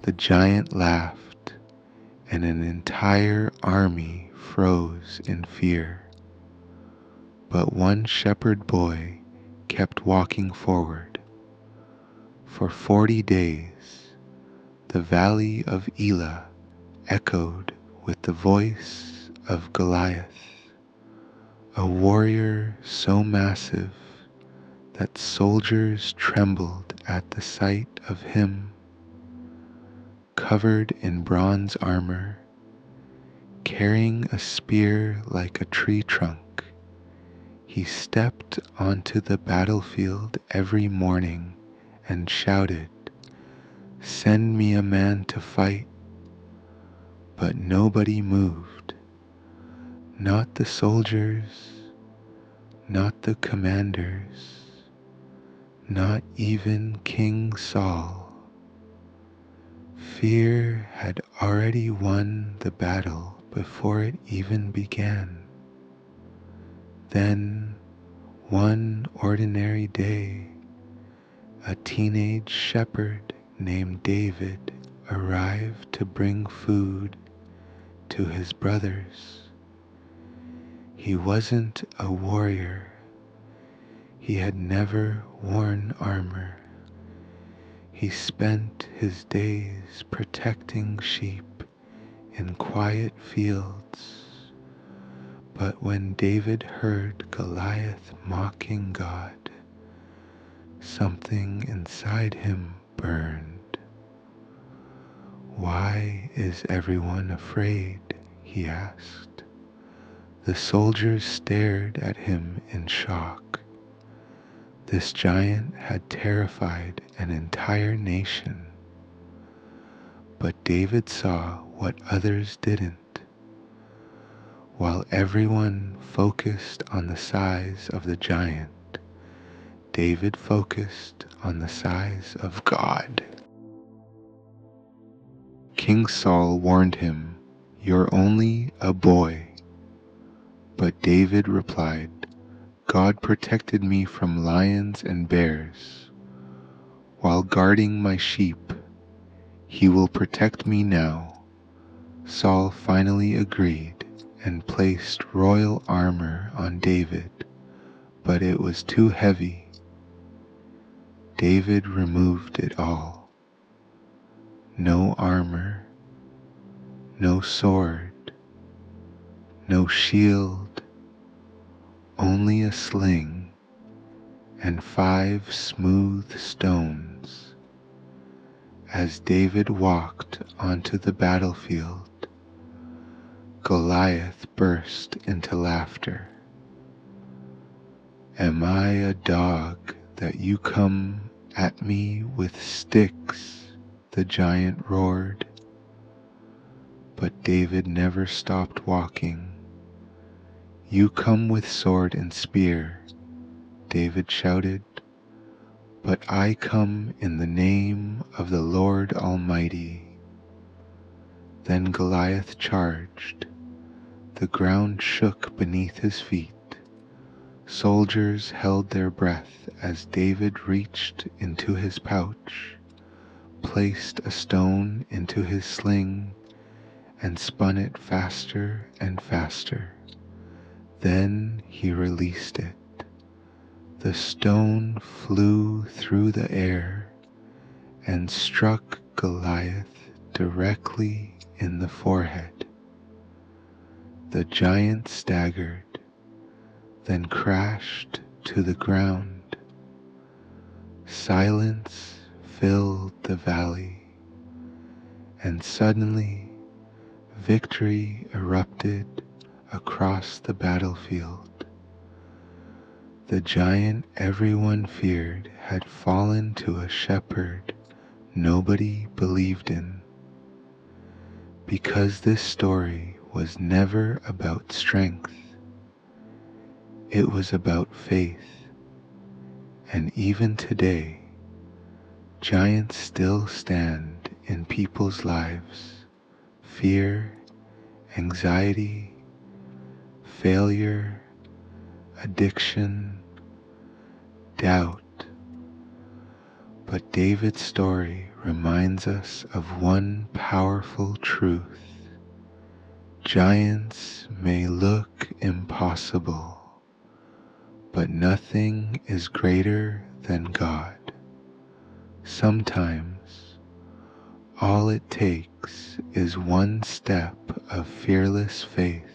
The giant laughed, and an entire army froze in fear. But one shepherd boy kept walking forward. For 40 days, the valley of Elah echoed with the voice of Goliath, a warrior so massive that soldiers trembled at the sight of him. Covered in bronze armor, carrying a spear like a tree trunk, he stepped onto the battlefield every morning and shouted, "Send me a man to fight." But nobody moved, not the soldiers, not the commanders, not even King Saul. Fear had already won the battle before it even began. Then, one ordinary day, a teenage shepherd named David arrived to bring food to his brothers. He wasn't a warrior. He had never worn armor. He spent his days protecting sheep in quiet fields. But when David heard Goliath mocking God, something inside him burned. "Why is everyone afraid?" he asked. The soldiers stared at him in shock. This giant had terrified an entire nation. But David saw what others didn't. While everyone focused on the size of the giant, David focused on the size of God. King Saul warned him, "You're only a boy." But David replied, "God protected me from lions and bears. While guarding my sheep, he will protect me now." Saul finally agreed and placed royal armor on David, but it was too heavy. David removed it all. No armor, no sword, no shield, only a sling and 5 smooth stones. As David walked onto the battlefield, Goliath burst into laughter. "Am I a dog that you come at me with sticks?" the giant roared. But David never stopped walking. "You come with sword and spear," David shouted, "but I come in the name of the Lord Almighty." Then Goliath charged. The ground shook beneath his feet. Soldiers held their breath as David reached into his pouch, placed a stone into his sling, and spun it faster and faster. Then he released it. The stone flew through the air and struck Goliath directly in the forehead. The giant staggered, then crashed to the ground. Silence filled the valley, and suddenly victory erupted across the battlefield. The giant everyone feared had fallen to a shepherd nobody believed in. Because this story was never about strength, it was about faith. And even today, giants still stand in people's lives. Fear, anxiety, failure, addiction, doubt. But David's story reminds us of one powerful truth. Giants may look impossible, but nothing is greater than God. Sometimes all it takes is one step of fearless faith,